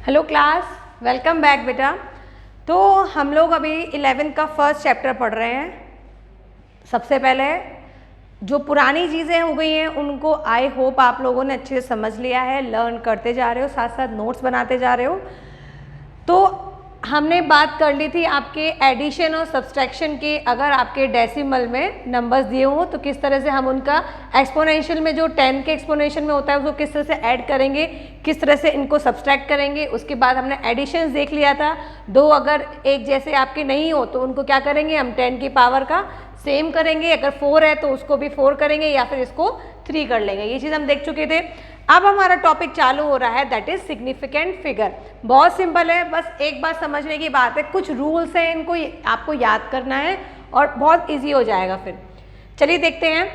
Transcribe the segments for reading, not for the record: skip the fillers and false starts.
Hello class, welcome back बेटा। तो हम लोग अभी 11th का फर्स्ट चैप्टर पढ़ रहे हैं। सबसे पहले जो पुरानी चीज़ें हो गई हैं उनको आई होप आप लोगों ने अच्छे से समझ लिया है, लर्न करते जा रहे हो, साथ साथ नोट्स बनाते जा रहे हो। तो हमने बात कर ली थी आपके एडिशन और सब्सट्रैक्शन की। अगर आपके डेसिमल में नंबर्स दिए हों तो किस तरह से हम उनका एक्सपोनेंशियल में जो 10 के एक्सपोनेंशियल में होता है उसको किस तरह से ऐड करेंगे, किस तरह से इनको सब्सट्रैक्ट करेंगे। उसके बाद हमने एडिशंस देख लिया था। दो अगर एक जैसे आपके नहीं हो तो उनको क्या करेंगे हम 10 की पावर का सेम करेंगे। अगर 4 है तो उसको भी 4 करेंगे या फिर इसको 3 कर लेंगे। ये चीज़ हम देख चुके थे। अब हमारा टॉपिक चालू हो रहा है, दैट इज सिग्निफिकेंट फिगर। बहुत सिंपल है, बस एक बात समझने की बात है, कुछ रूल्स हैं, इनको आपको याद करना है और बहुत इजी हो जाएगा फिर। चलिए देखते हैं।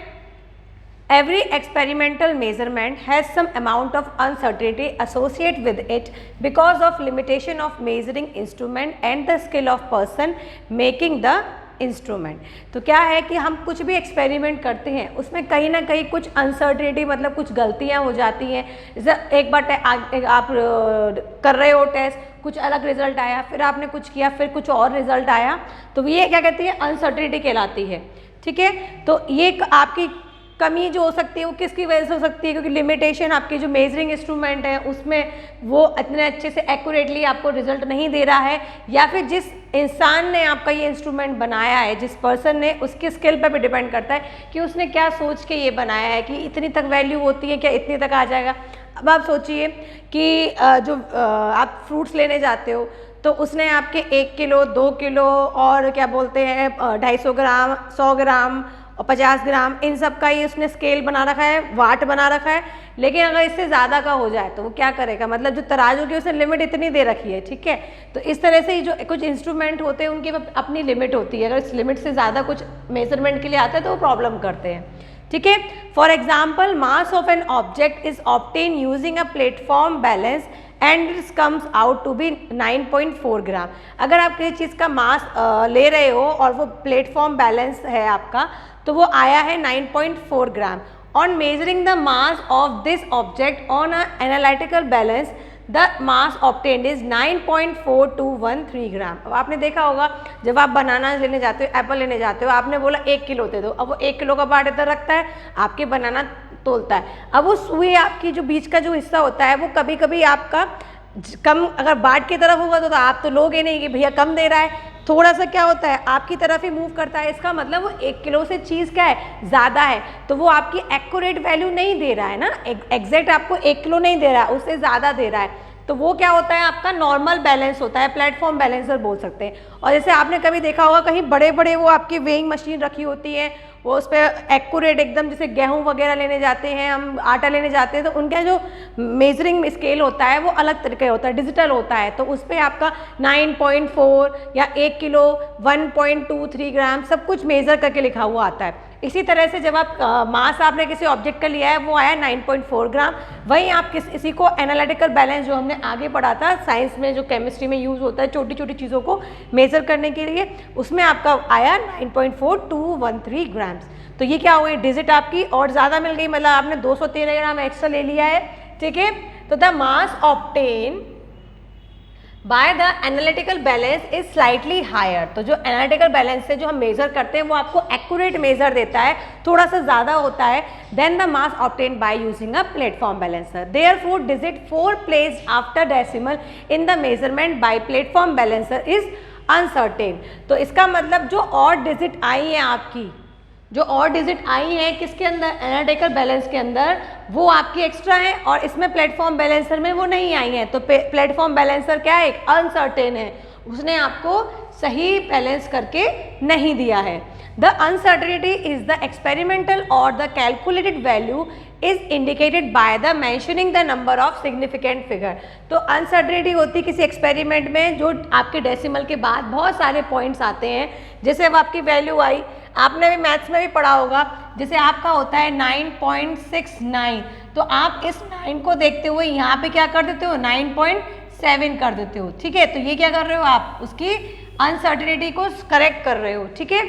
Every experimental measurement has some amount of uncertainty associate with it because of limitation of measuring instrument and the skill of person making the instrument. तो क्या है कि हम कुछ भी एक्सपेरिमेंट करते हैं उसमें कहीं ना कहीं कुछ अनसर्टेनिटी मतलब कुछ गलतियां हो जाती हैं। जैसे एक बार आप कर रहे हो टेस्ट, कुछ अलग रिजल्ट आया, फिर आपने कुछ किया, फिर कुछ और रिजल्ट आया, तो ये क्या कहती है, अनसर्टेनिटी कहलाती है। ठीक है, तो ये आपकी कमी जो हो सकती है वो किसकी वजह से हो सकती है, क्योंकि लिमिटेशन आपकी जो मेजरिंग इंस्ट्रूमेंट है उसमें वो इतने अच्छे से एक्यूरेटली आपको रिजल्ट नहीं दे रहा है, या फिर जिस इंसान ने आपका ये इंस्ट्रूमेंट बनाया है, जिस पर्सन ने, उसके स्किल पर भी डिपेंड करता है कि उसने क्या सोच के ये बनाया है कि इतनी तक वैल्यू होती है, क्या इतनी तक आ जाएगा। अब आप सोचिए कि जो आप फ्रूट्स लेने जाते हो तो उसने आपके 1 किलो 2 किलो और क्या बोलते हैं 250 ग्राम 100 ग्राम और 50 ग्राम इन सब का ही उसने स्केल बना रखा है, वाट बना रखा है। लेकिन अगर इससे ज़्यादा का हो जाए तो वो क्या करेगा, मतलब जो तराजू की उसने लिमिट इतनी दे रखी है। ठीक है, तो इस तरह से जो कुछ इंस्ट्रूमेंट होते हैं उनकी अपनी लिमिट होती है। अगर इस लिमिट से ज़्यादा कुछ मेजरमेंट के लिए आता है तो वो प्रॉब्लम करते हैं। ठीक है, for example mass of an object is obtain using a platform balance and it comes out to be 9.4 gram. अगर आप किसी चीज़ का मास ले रहे हो और वो प्लेटफॉर्म बैलेंस है आपका, तो वो आया है 9.4 gram. On measuring the mass of this object on a analytical balance the mass obtained is 9.4213 gram. अब आपने देखा होगा जब आप बनाना लेने जाते हो, एप्पल लेने जाते हो, आपने बोला 1 किलो दे दो, अब वो 1 किलो का बाट इधर रखता है, आपके बनाना तोलता है। अब वो सुई आपकी जो बीच का जो हिस्सा होता है वो कभी कभी आपका कम, अगर बाट की तरफ होगा तो आप तो लोगे नहीं कि भैया कम दे रहा है, थोड़ा सा क्या होता है आपकी तरफ ही मूव करता है। इसका मतलब वो 1 किलो से चीज़ क्या है, ज़्यादा है, तो वो आपकी एक्यूरेट वैल्यू नहीं दे रहा है ना, एग्जैक्ट आपको 1 किलो नहीं दे रहा है, उससे ज़्यादा दे रहा है। तो वो क्या होता है, आपका नॉर्मल बैलेंस होता है, प्लेटफॉर्म बैलेंसर बोल सकते हैं। और जैसे आपने कभी देखा होगा कहीं बड़े बड़े वो आपकी वेइंग मशीन रखी होती है, वो उस पर एक्यूरेट एकदम, जैसे गेहूं वगैरह लेने जाते हैं हम, आटा लेने जाते हैं, तो उनका जो मेजरिंग स्केल होता है वो अलग तरीके होता है, डिजिटल होता है। तो उस पर आपका 9.4 या 1 किलो 1.23 ग्राम सब कुछ मेज़र करके लिखा हुआ आता है। इसी तरह से जब आप मास आपने किसी ऑब्जेक्ट का लिया है वो आया 9.4 ग्राम, वहीं आप इसी को एनालिटिकल बैलेंस जो हमने आगे पढ़ा था साइंस में, जो केमिस्ट्री में यूज़ होता है छोटी छोटी चीज़ों को मेज़र करने के लिए, उसमें आपका आया 9.4213 ग्राम्स। तो ये क्या हो गई, डिजिट आपकी और ज़्यादा मिल गई, मतलब आपने 213 ग्राम एक्स्ट्रा ले लिया है। ठीक है, तो the mass obtain by the analytical balance is slightly higher. तो जो एनालिटिकल बैलेंस से जो हम मेजर करते हैं वो आपको एक्यूरेट मेजर देता है, थोड़ा सा ज़्यादा होता है than the mass obtain by using a platform balancer. Therefore digit 4 placed after decimal in the measurement by platform balancer is uncertain. तो इसका मतलब जो और डिजिट आई है आपकी, जो और डिजिट आई है किसके अंदर, एनालिटिकल बैलेंस के अंदर, वो आपकी एक्स्ट्रा है और इसमें प्लेटफॉर्म बैलेंसर में वो नहीं आई है। तो प्लेटफॉर्म बैलेंसर क्या है, एक अनसर्टेन है, उसने आपको सही बैलेंस करके नहीं दिया है। The uncertainty is the experimental और the calculated value is indicated by the mentioning the number of significant figure. तो अनसर्टेनिटी होती है किसी एक्सपेरिमेंट में जो आपके डेसिमल के बाद बहुत सारे पॉइंट्स आते हैं। जैसे अब आपकी वैल्यू आई, आपने भी मैथ्स में भी पढ़ा होगा, जैसे आपका होता है 9.69, तो आप इस 9 को देखते हुए यहाँ पे क्या कर देते हो, 9.7 कर देते हो। ठीक है, तो ये क्या कर रहे हो, आप उसकी अनसर्टेनिटी को करेक्ट कर रहे हो। ठीक है,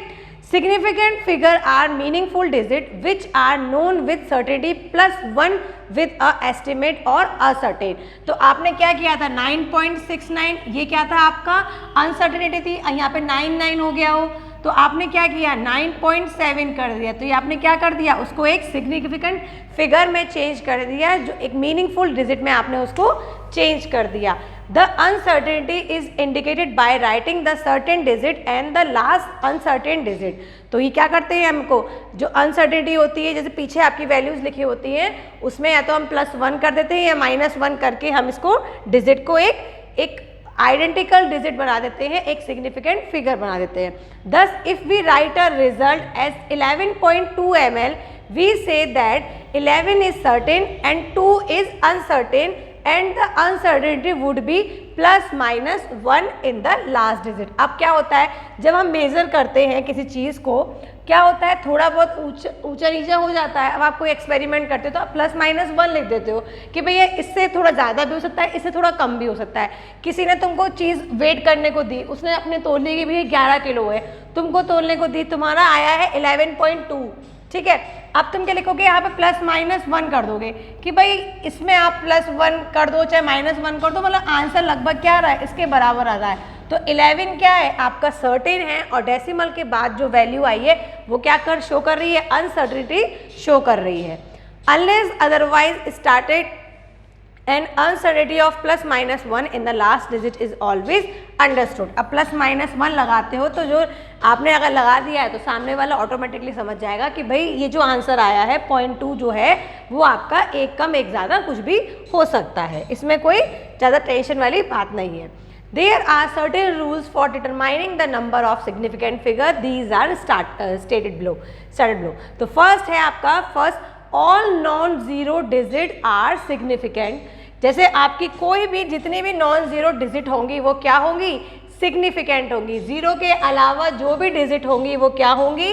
Significant figure are meaningful digit which are known with certainty plus 1 with a estimate or uncertain। तो आपने क्या किया था 9.69, ये क्या था आपका अनसर्टेनिटी थी, यहाँ पे 99 हो गया हो, तो आपने क्या किया 9.7 कर दिया, तो ये आपने क्या कर दिया उसको एक सिग्निफिकेंट फिगर में चेंज कर दिया, जो एक मीनिंगफुल डिजिट में आपने उसको चेंज कर दिया। The uncertainty is indicated by writing the certain digit and the last uncertain digit। तो ये क्या करते हैं, हमको जो अनसर्टेनिटी होती है, जैसे पीछे आपकी वैल्यूज लिखी होती हैं, उसमें या तो हम +1 कर देते हैं या -1 करके हम इसको डिजिट को एक आइडेंटिकल डिजिट बना देते हैं, एक सिग्निफिकेंट फिगर बना देते हैं। Thus if we write a result as 11.2 ml, we say that 11 is certain and 2 is uncertain and the uncertainty would be ±1 in the last digit। अब क्या होता है जब हम मेजर करते हैं किसी चीज़ को, क्या होता है थोड़ा बहुत ऊंचा नीचा हो जाता है। अब आप कोई एक्सपेरिमेंट करते हो तो आप +-1 लिख देते हो कि भैया इससे थोड़ा ज़्यादा भी हो सकता है, इससे थोड़ा कम भी हो सकता है। किसी ने तुमको चीज़ वेट करने को दी, उसने अपने तोलने की भी 11 किलो है, तुमको तोलने को दी, तुम्हारा आया है 11.2, ठीक है। अब तुम क्या लिखोगे यहाँ पे +-1 कर दोगे कि भाई इसमें आप +1 कर दो चाहे -1 कर दो, मतलब आंसर लगभग क्या आ रहा है इसके बराबर आ रहा है। तो 11 क्या है आपका सर्टेन है, और डेसिमल के बाद जो वैल्यू आई है वो क्या शो कर रही है, अनसर्टेनिटी शो कर रही है। Unless otherwise started and uncertainty of +-1 in the last digit is always understood. अब +-1 लगाते हो तो जो आपने अगर लगा दिया है तो सामने वाला ऑटोमेटिकली समझ जाएगा कि भाई ये जो आंसर आया है 0.2 जो है वो आपका एक कम एक ज़्यादा कुछ भी हो सकता है, इसमें कोई ज़्यादा टेंशन वाली बात नहीं है। There are certain rules for determining the number of significant figure. These are stated below. तो फर्स्ट है आपका all non-zero digit are significant। जैसे आपकी कोई भी जितनी भी नॉन जीरो डिजिट होंगी वो क्या होंगी, सिग्निफिकेंट होंगी। जीरो के अलावा जो भी डिजिट होंगी वो क्या होंगी,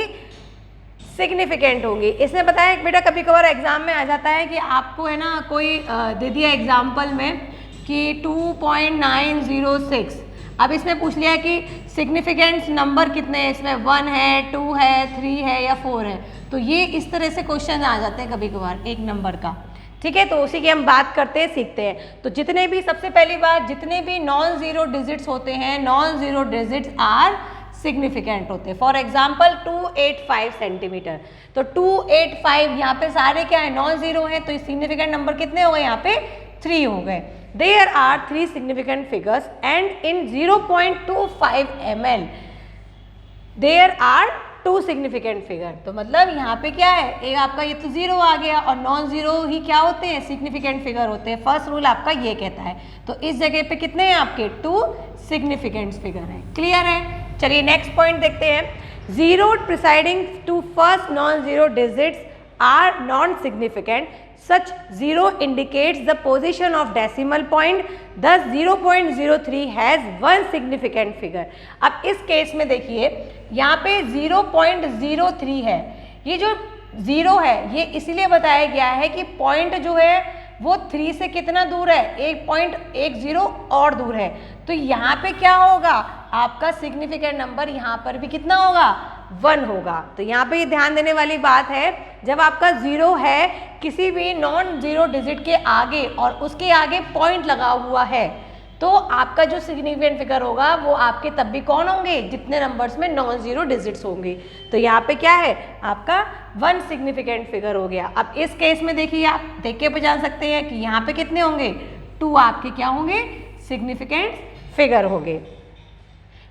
सिग्निफिकेंट होंगी। इसने बताया बेटा कभी कभार एग्जाम में आ जाता है कि आपको है ना कोई दे दिया एग्जाम्पल में कि 2.906, अब इसने पूछ लिया कि सिग्निफिकेंट नंबर कितने हैं, इसमें 1 है, 2 है, 3 है या 4 है। तो ये इस तरह से क्वेश्चन आ जाते हैं कभी कभार एक नंबर का, ठीक है। तो उसी की हम बात करते हैं, सीखते हैं। तो जितने भी सबसे पहली बात, जितने भी नॉन जीरो डिजिट्स होते हैं, non zero digits are significant होते हैं। फॉर एग्जाम्पल 285 सेंटीमीटर, तो 285 यहाँ पे सारे क्या है, नॉन जीरो है, तो सिग्निफिकेंट नंबर कितने हो गए, यहाँ पे 3 हो गए। There are 3 significant figures and in 0.25 ml there are 2 significant figure। तो मतलब यहाँ पे क्या है, एक आपका ये तो 0 आ गया, और नॉन जीरो ही क्या होते हैं, सिग्निफिकेंट फिगर होते हैं। फर्स्ट रूल आपका ये कहता है। तो इस जगह पे कितने हैं आपके, 2 सिग्निफिकेंट फिगर है। क्लियर है, चलिए नेक्स्ट पॉइंट देखते हैं। Zero preceding to first non zero digits are non significant. Such zero indicates the position of decimal point, thus 0.03 has one significant figure। अब इस केस में देखिए यहाँ पे 0.03 है, ये जो 0 है ये इसलिए बताया गया है कि पॉइंट जो है वो 3 से कितना दूर है, 1.10 और दूर है। तो यहाँ पे क्या होगा, आपका सिग्निफिकेंट नंबर यहाँ पर भी कितना होगा, 1 होगा। तो यहाँ पे ये ध्यान देने वाली बात है, जब आपका 0 है किसी भी नॉन जीरो डिजिट के आगे और उसके आगे पॉइंट लगा हुआ है, तो आपका जो सिग्निफिकेंट फिगर होगा वो आपके तब भी कौन होंगे, जितने नंबर्स में नॉन जीरो डिजिट्स होंगे। तो यहाँ पे क्या है आपका 1 सिग्निफिकेंट फिगर हो गया। अब इस केस में देखिए, आप देख के पहचान सकते हैं कि यहाँ पे कितने होंगे, 2 आपके क्या होंगे, सिग्निफिकेंट फिगर होंगे।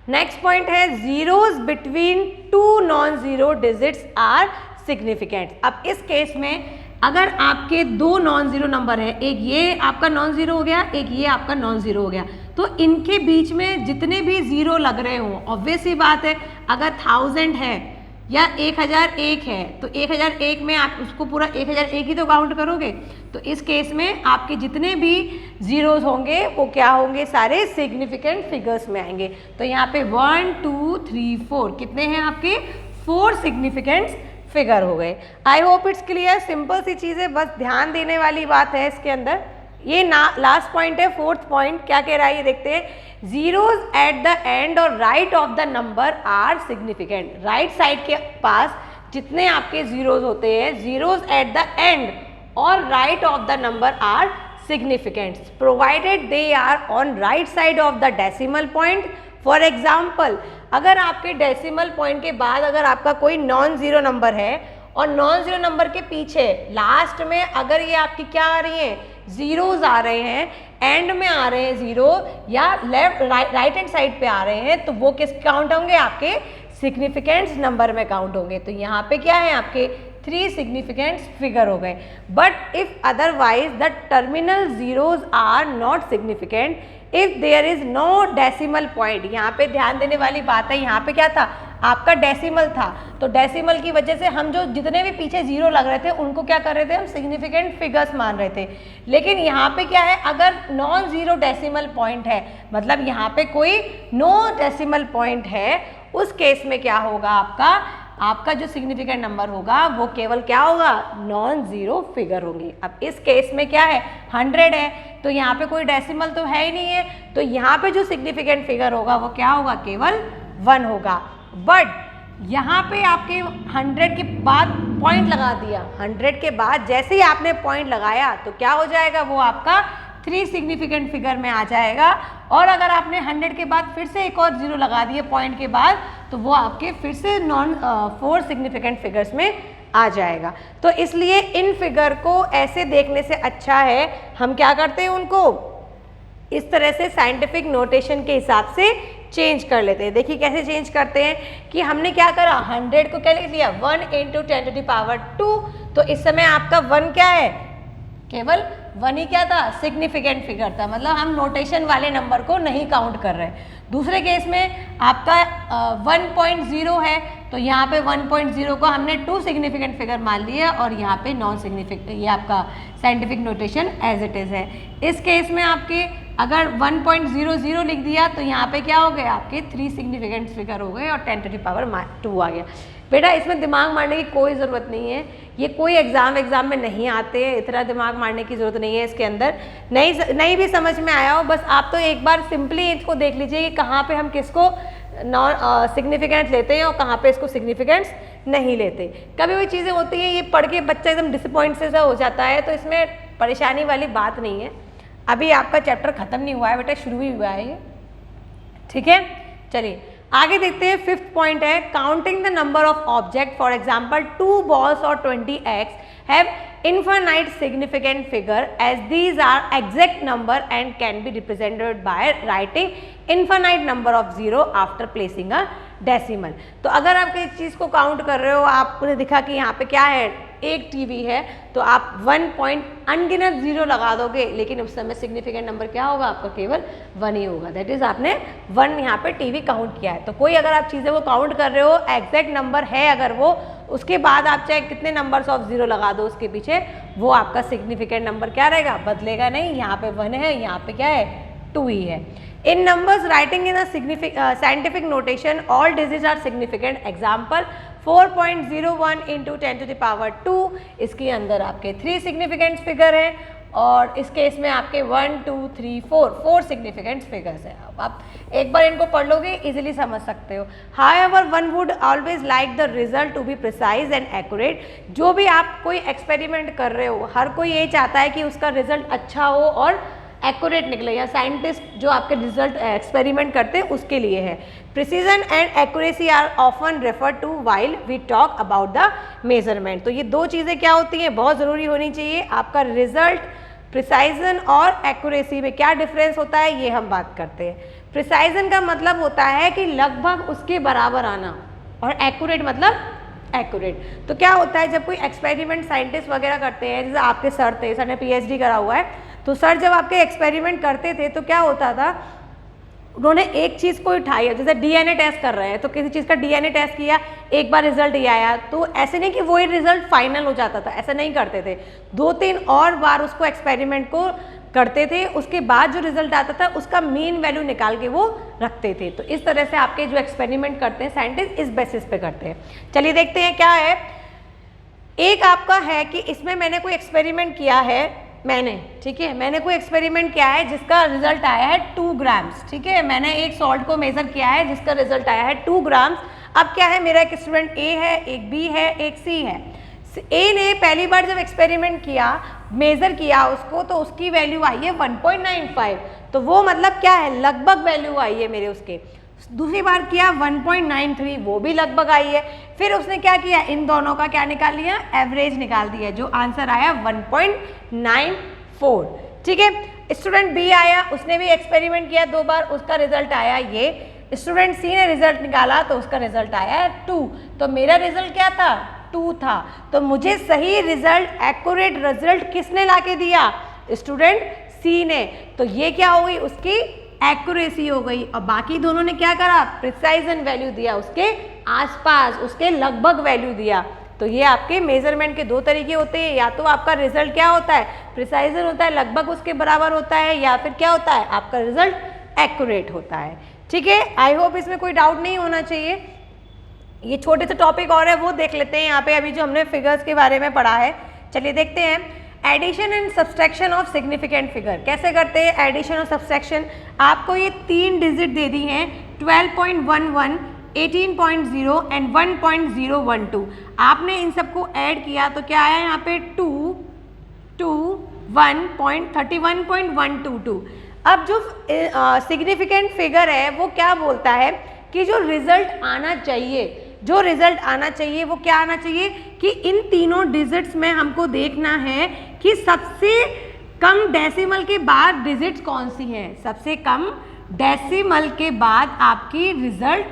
नेक्स्ट पॉइंट है, zeros between 2 non zero digits are significant. अब इस केस में अगर आपके 2 नॉन जीरो नंबर है, एक ये आपका नॉन जीरो हो गया, एक ये आपका नॉन जीरो हो गया, तो इनके बीच में जितने भी जीरो लग रहे हो, ऑब्वियस ही बात है, अगर 1000 है या 1001 है तो 1001 में आप उसको पूरा 1001 ही तो काउंट करोगे। तो इस केस में आपके जितने भी जीरोज होंगे वो क्या होंगे, सारे सिग्निफिकेंट फिगर्स में आएंगे। तो यहाँ पे 1 2 3 4 कितने हैं आपके, 4 सिग्निफिकेंट फिगर हो गए। I hope it's clear, simple सी चीज़ है, बस ध्यान देने वाली बात है इसके अंदर, ये लास्ट पॉइंट है, फोर्थ पॉइंट क्या कह रहा है ये देखते हैं। Zeros at the end or right of the number are significant. Right side के पास जितने आपके जीरोज होते हैं, zeros at the end or right of the number are significant provided they are on right side of the decimal point. For example, अगर आपके decimal point के बाद अगर आपका कोई नॉन जीरो नंबर है और नॉन जीरो नंबर के पीछे लास्ट में अगर ये आपकी क्या आ रही है, जीरोज आ रहे हैं, एंड में आ रहे हैं जीरो, या लेफ्ट राइट हैंड साइड पे आ रहे हैं, तो वो किस काउंट होंगे, आपके सिग्निफिकेंट्स नंबर में काउंट होंगे। तो यहाँ पे क्या है, आपके 3 सिग्निफिकेंट फिगर हो गए। But if otherwise the terminal zeros are not significant if there is no decimal point. यहाँ पे ध्यान देने वाली बात है, यहाँ पे क्या था, आपका डेसिमल था, तो डेसिमल की वजह से हम जो जितने भी पीछे जीरो लग रहे थे उनको क्या कर रहे थे, हम सिग्निफिकेंट फिगर्स मान रहे थे। लेकिन यहाँ पे क्या है, अगर नॉन जीरो डेसिमल पॉइंट है, मतलब यहाँ पे कोई नो डेसिमल पॉइंट है, उस केस में क्या होगा, आपका जो सिग्निफिकेंट नंबर होगा वो केवल क्या होगा, नॉन जीरो फिगर होंगी। अब इस केस में क्या है, 100 है, तो यहाँ पे कोई डेसिमल तो है ही नहीं है, तो यहाँ पे जो सिग्निफिकेंट फिगर होगा वो क्या होगा, केवल 1 होगा। बट यहाँ पे आपके 100 के बाद पॉइंट लगा दिया, 100 के बाद जैसे ही आपने पॉइंट लगाया तो क्या हो जाएगा, वो आपका 3 सिग्निफिकेंट फिगर में आ जाएगा। और अगर आपने 100 के बाद फिर से एक और जीरो लगा दिए पॉइंट के बाद, तो वो आपके फिर से 4 सिग्निफिकेंट फिगर्स में आ जाएगा। तो इसलिए इन फिगर को ऐसे देखने से अच्छा है हम क्या करते हैं, उनको इस तरह से साइंटिफिक नोटेशन के हिसाब से चेंज कर लेते हैं। देखिए कैसे चेंज करते हैं कि हमने क्या करा, 100 को क्या लिख लिया, 1 × 10⁻²। तो इस समय आपका 1 क्या है, केवल 1 ही क्या था, सिग्निफिकेंट फिगर था, मतलब हम नोटेशन वाले नंबर को नहीं काउंट कर रहे हैं। दूसरे केस में आपका 1.0 है, तो यहाँ पे 1.0 को हमने 2 सिग्निफिकेंट फिगर मान लिया और यहाँ पे नॉन सिग्निफिकेंट, ये आपका scientific notation as it is है। इस केस में आपके अगर 1.00 लिख दिया तो यहाँ पे क्या हो गए, आपके 3 सिग्निफिकेंट फिगर हो गए और 10⁻² आ गया। बेटा इसमें दिमाग मारने की कोई ज़रूरत नहीं है, ये कोई एग्ज़ाम में नहीं आते हैं, इतना दिमाग मारने की ज़रूरत नहीं है इसके अंदर। नहीं भी समझ में आया हो, बस आप तो एक बार सिंपली इसको देख लीजिए कि कहाँ पे हम किसको नॉन सिग्निफिकेंट लेते हैं और कहाँ पे इसको सिग्निफिकेंट्स नहीं लेते। कभी भी चीज़ें होती हैं, ये पढ़ के बच्चा एकदम डिसअपॉइंट से हो जाता है, तो इसमें परेशानी वाली बात नहीं है। अभी आपका चैप्टर ख़त्म नहीं हुआ है बेटा, शुरू ही हुआ है ये, ठीक है। चलिए आगे देखते हैं। 5th पॉइंट है counting the number of object. For example 2 balls और 20x have infinite significant figure as these are exact number and can be represented by writing infinite number of zero after placing a decimal। तो अगर आप इस चीज़ को count कर रहे हो, आपने दिखा कि यहाँ पे क्या है, एक टीवी है, तो आप 1 अनगिनत जीरो लगा दोगे, लेकिन उस समय सिग्निफिकेंट नंबर क्या होगा, आपका केवल 1 ही होगा। दैट इज आपने 1 यहाँ पे टीवी काउंट किया है। तो कोई अगर आप चीज़ें वो काउंट कर रहे हो, एग्जैक्ट नंबर है अगर वो, उसके बाद आप चाहे कितने नंबर्स ऑफ जीरो लगा दो उसके पीछे, वो आपका सिग्निफिकेंट नंबर क्या रहेगा, बदलेगा नहीं। यहाँ पे 1 है, यहाँ पे क्या है, 2 ही है। In numbers writing in scientific notation all digits are significant. Example 4.01 × 10⁻², इसके अंदर आपके 3 सिग्निफिकेंट फिगर हैं और इस केस में आपके 1 2 3 4 सिग्निफिकेंट फिगर्स हैं। अब आप एक बार इनको पढ़ लोगे इजीली समझ सकते हो। However one would always like the result to be precise and accurate. जो भी आप कोई एक्सपेरिमेंट कर रहे हो, हर कोई ये चाहता है कि उसका रिजल्ट अच्छा हो और एक्यूरेट निकले, या साइंटिस्ट जो आपके रिजल्ट एक्सपेरिमेंट करते हैं उसके लिए है। Precision and accuracy are often refer to while we talk about the measurement. तो ये 2 चीज़ें क्या होती हैं, बहुत ज़रूरी होनी चाहिए। आपका रिजल्ट, प्रिसाइजन और एक्यूरेसी में क्या डिफरेंस होता है, ये हम बात करते हैं। प्रिसाइजन का मतलब होता है कि लगभग उसके बराबर आना, और एक्यूरेट मतलब एक्यूरेट। तो क्या होता है, जब कोई एक्सपेरिमेंट साइंटिस्ट वगैरह करते हैं, जैसे आपके सर थे, सर ने PhD करा हुआ है, तो सर जब आपके एक्सपेरिमेंट करते थे तो क्या होता था, उन्होंने एक चीज़ को उठाई है, जैसे DNA टेस्ट कर रहे हैं, तो किसी चीज़ का DNA टेस्ट किया, एक बार रिजल्ट ये आया, तो ऐसे नहीं कि वही रिजल्ट फाइनल हो जाता था, ऐसा नहीं करते थे। 2-3 और बार उसको एक्सपेरिमेंट को करते थे, उसके बाद जो रिजल्ट आता था उसका मीन वैल्यू निकाल के वो रखते थे। तो इस तरह से आपके जो एक्सपेरिमेंट करते हैं साइंटिस्ट, इस बेसिस पे करते हैं। चलिए देखते हैं क्या है। एक आपका है कि इसमें मैंने कोई एक्सपेरिमेंट किया है मैंने, ठीक है, मैंने कोई एक्सपेरिमेंट किया है जिसका रिजल्ट आया है 2 ग्राम्स, ठीक है, मैंने एक सॉल्ट को मेजर किया है जिसका रिजल्ट आया है 2 ग्राम्स। अब क्या है, मेरा एक स्टूडेंट ए है, एक बी है, एक सी है। ए ने पहली बार जब एक्सपेरिमेंट किया, मेजर किया उसको, तो उसकी वैल्यू आई है 1.95, तो वो मतलब क्या है, लगभग वैल्यू आई है मेरे उसके। दूसरी बार किया 1.93, वो भी लगभग आई है। फिर उसने क्या किया, इन दोनों का क्या निकाल लिया, एवरेज निकाल दिया, जो आंसर आया 1.94, ठीक है। स्टूडेंट बी आया, उसने भी एक्सपेरिमेंट किया 2 बार, उसका रिजल्ट आया ये। स्टूडेंट सी ने रिजल्ट निकाला तो उसका रिजल्ट आया 2, तो मेरा रिजल्ट क्या था, 2 था। तो मुझे सही रिजल्ट, एक्यूरेट रिजल्ट किसने लाके दिया, स्टूडेंट सी ने। तो ये क्या हो गई, उसकी एक्यूरेसी हो गई। और बाकी दोनों ने क्या करा, प्रिसाइजन वैल्यू दिया, उसके आसपास, उसके लगभग वैल्यू दिया। तो ये आपके मेजरमेंट के 2 तरीके होते हैं, या तो आपका रिजल्ट क्या होता है, प्रिसाइजन होता है, लगभग उसके बराबर होता है, या फिर क्या होता है, आपका रिजल्ट एक्यूरेट होता है, ठीक है। आई होप इसमें कोई डाउट नहीं होना चाहिए। ये छोटे से टॉपिक और है वो देख लेते हैं यहाँ पे, अभी जो हमने फिगर्स के बारे में पढ़ा है। चलिए देखते हैं, addition and subtraction of significant figure कैसे करते हैं। एडिशन और सब्सट्रैक्शन, आपको ये 3 डिजिट दे दी हैं, 12.11, 18.0 एंड 1.012। आपने इन सबको ऐड किया तो क्या आया यहाँ पे 221.31.122। अब जो सिग्निफिकेंट फिगर है वो क्या बोलता है कि जो रिजल्ट आना चाहिए, जो रिजल्ट आना चाहिए वो क्या आना चाहिए कि इन तीनों डिजिट्स में हमको देखना है कि सबसे कम डेसिमल के बाद डिजिट्स कौन सी हैं, सबसे कम डेसिमल के बाद आपकी रिजल्ट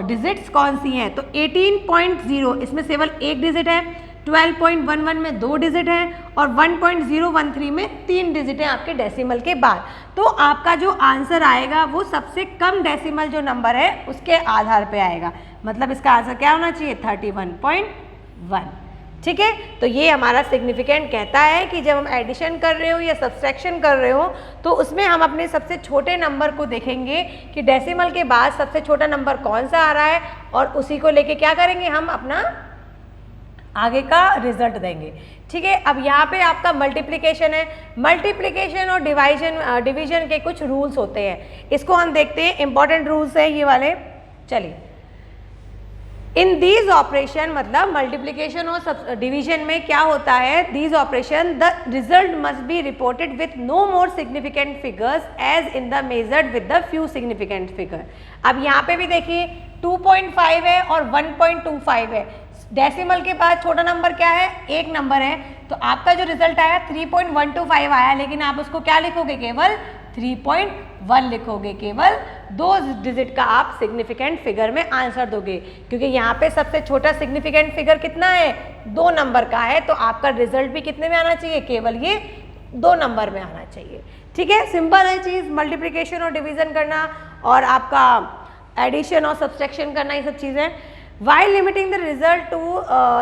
डिजिट्स कौन सी हैं। तो 18.0 इसमें केवल एक डिजिट है, 12.11 में 2 डिजिट है, और 1.013 में 3 डिजिट है आपके डेसिमल के बाद। तो आपका जो आंसर आएगा वो सबसे कम डेसिमल जो नंबर है उसके आधार पे आएगा, मतलब इसका आंसर क्या होना चाहिए, 31.1, ठीक है। तो ये हमारा सिग्निफिकेंट कहता है कि जब हम एडिशन कर रहे हो या सब्सट्रैक्शन कर रहे हो तो उसमें हम अपने सबसे छोटे नंबर को देखेंगे कि डेसिमल के बाद सबसे छोटा नंबर कौन सा आ रहा है, और उसी को लेके क्या करेंगे, हम अपना आगे का रिजल्ट देंगे, ठीक है। अब यहाँ पे आपका मल्टीप्लिकेशन है, मल्टीप्लिकेशन और डिवीजन के कुछ रूल्स होते हैं, इसको हम देखते हैं। इंपॉर्टेंट रूल्स है ये वाले। चलिए, इन दीज ऑपरेशन, मतलब मल्टीप्लिकेशन और डिवीजन में क्या होता है, these operation the result must be reported with no more significant figures as in the measured with the few significant figure. अब यहाँ पे भी देखिए 2.5 है और 1.25 है, डेसिमल के बाद छोटा नंबर क्या है, 1 नंबर है, तो आपका जो रिजल्ट आया 3.125 आया, लेकिन आप उसको क्या लिखोगे, केवल 3.1 लिखोगे, केवल 2 डिजिट का आप सिग्निफिकेंट फिगर में आंसर दोगे, क्योंकि यहाँ पे सबसे छोटा सिग्निफिकेंट फिगर कितना है, 2 नंबर का है, तो आपका रिजल्ट भी कितने में आना चाहिए, केवल ये 2 नंबर में आना चाहिए, ठीक है। सिंपल है चीज़, मल्टीप्लिकेशन और डिवीजन करना और आपका एडिशन और सब्सट्रैक्शन करना, ये सब चीज़ें। While limiting the result to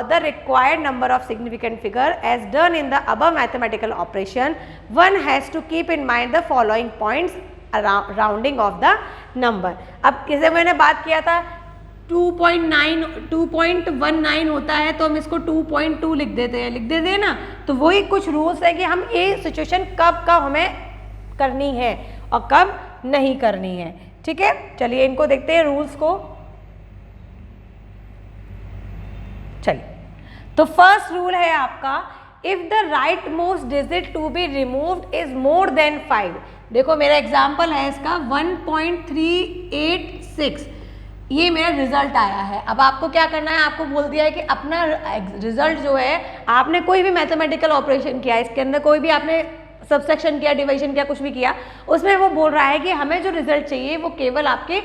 the required number of significant figure as done in the above mathematical operation, one has to keep in mind the following points around rounding of the number. अब जैसे मैंने बात किया था 2.19 होता है तो हम इसको 2.2 लिख देते हैं ना, तो वही कुछ रूल्स है कि हम ये सिचुएशन कब कब हमें करनी है और कब नहीं करनी है, ठीक है। चलिए इनको देखते हैं रूल्स को। चलिए, तो फर्स्ट रूल है आपका, if the rightmost digit to be removed is more than 5। देखो मेरा एग्जांपल है इसका 1.386, ये मेरा रिजल्ट आया है। अब आपको क्या करना है, आपको बोल दिया है कि अपना रिजल्ट जो है, आपने कोई भी मैथमेटिकल ऑपरेशन किया, इसके अंदर कोई भी आपने सब्सट्रैक्शन किया, डिवीजन किया, कुछ भी किया, उसमें वो बोल रहा है कि हमें जो रिजल्ट चाहिए वो केवल आपके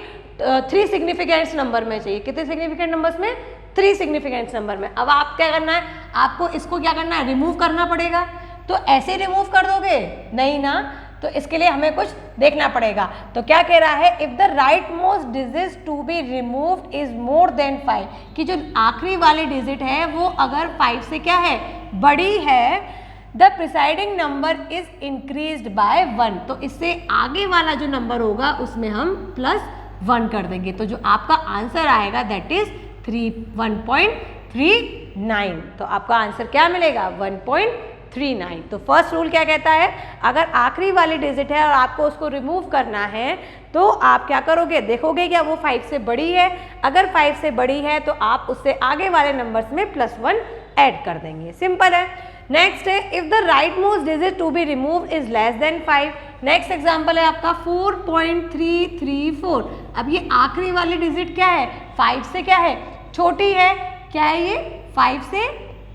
3 सिग्निफिकेंट नंबर में चाहिए। कितने सिग्निफिकेंट नंबर्स में, 3 सिग्निफिकेंट नंबर में। अब आप क्या करना है, आपको इसको क्या करना है, रिमूव करना पड़ेगा। तो ऐसे रिमूव कर दोगे नहीं ना, तो इसके लिए हमें कुछ देखना पड़ेगा। तो क्या कह रहा है, if the rightmost digit to be removed is more than 5, कि जो आखिरी वाली डिजिट है वो अगर 5 से क्या है, बड़ी है, the presiding number is increased by 1, तो इससे आगे वाला जो नंबर होगा उसमें हम +1 कर देंगे। तो जो आपका आंसर आएगा दैट इज 1.39, तो आपका आंसर क्या मिलेगा, 1.39। 39। तो फर्स्ट रूल क्या कहता है, अगर आखिरी वाली डिजिट है और आपको उसको रिमूव करना है तो आप क्या करोगे, देखोगे क्या वो 5 से बड़ी है, अगर 5 से बड़ी है तो आप उससे आगे वाले नंबर्स में +1 ऐड कर देंगे, सिंपल है। नेक्स्ट है, if the rightmost digit to be remove is less than 5। Next example है आपका 4.334। अब ये आखिरी वाली डिजिट क्या है, 5 से क्या है, छोटी है, क्या है ये, 5 से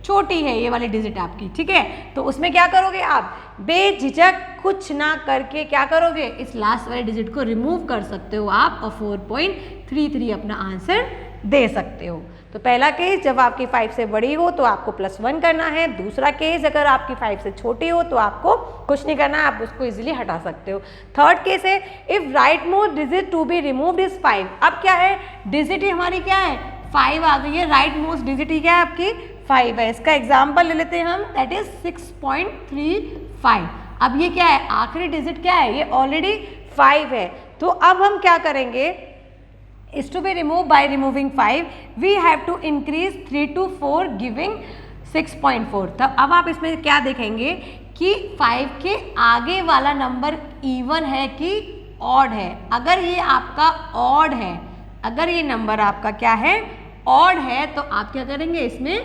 छोटी है ये वाली डिजिट आपकी, ठीक है। तो उसमें क्या करोगे आप, बेझिझक कुछ ना करके क्या करोगे, इस लास्ट वाले डिजिट को रिमूव कर सकते हो आप और 4.33 अपना आंसर दे सकते हो। तो पहला केस जब आपकी 5 से बड़ी हो तो आपको +1 करना है, दूसरा केस अगर आपकी 5 से छोटी हो तो आपको कुछ नहीं करना है, आप उसको इजीली हटा सकते हो। थर्ड केस है, if rightmost digit to be removed is 5। अब क्या है, डिजिट ही हमारी क्या है, 5 आ गई है, राइट मोस्ट डिजिट ही क्या है आपकी 5 है। इसका एग्जाम्पल ले लेते हैं हम, दैट इज 6.35। अब ये क्या है, आखिरी डिजिट क्या है, ये ऑलरेडी 5 है। तो अब हम क्या करेंगे, is to be removed by removing 5, we have to increase 3 to 4 giving 6.4। तब अब आप इसमें क्या देखेंगे कि 5 के आगे वाला नंबर इवन है कि ऑड है। अगर ये आपका ऑड है, अगर ये नंबर आपका क्या है, ऑड है, तो आप क्या करेंगे, इसमें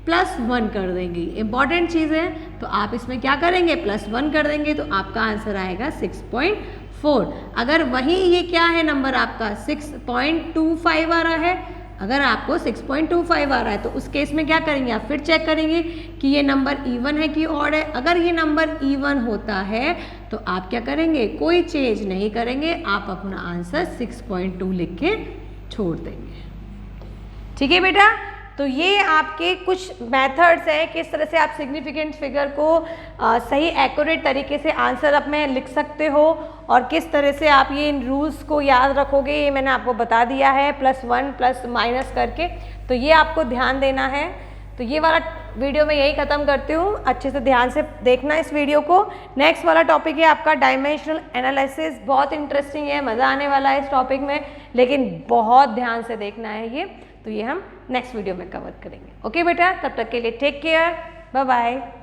+1 कर देंगे। इंपॉर्टेंट चीज़ है, तो आप इसमें क्या करेंगे, +1 कर देंगे, तो आपका आंसर आएगा 6.4। अगर वही ये क्या है नंबर आपका 6.25 आ रहा है, अगर आपको 6.25 आ रहा है तो उस केस में क्या करेंगे, आप फिर चेक करेंगे कि ये नंबर इवन है कि ऑड है। अगर ये नंबर इवन होता है तो आप क्या करेंगे, कोई चेंज नहीं करेंगे, आप अपना आंसर 6.2 लिख के छोड़ देंगे। ठीक है बेटा, तो ये आपके कुछ मेथड्स हैं किस तरह से आप सिग्निफिकेंट फिगर को सही एक्यूरेट तरीके से आंसर अप में लिख सकते हो और किस तरह से आप ये इन रूल्स को याद रखोगे, ये मैंने आपको बता दिया है, +1 प्लस माइनस करके। तो ये आपको ध्यान देना है। तो ये वाला वीडियो मैं यही ख़त्म करती हूँ, अच्छे से ध्यान से देखना इस वीडियो को। नेक्स्ट वाला टॉपिक है आपका डायमेंशनल एनालिसिस, बहुत इंटरेस्टिंग है, मज़ा आने वाला है इस टॉपिक में, लेकिन बहुत ध्यान से देखना है ये। तो ये हम नेक्स्ट वीडियो में कवर करेंगे। ओके बेटा, तब तक के लिए टेक केयर, बाय बाय।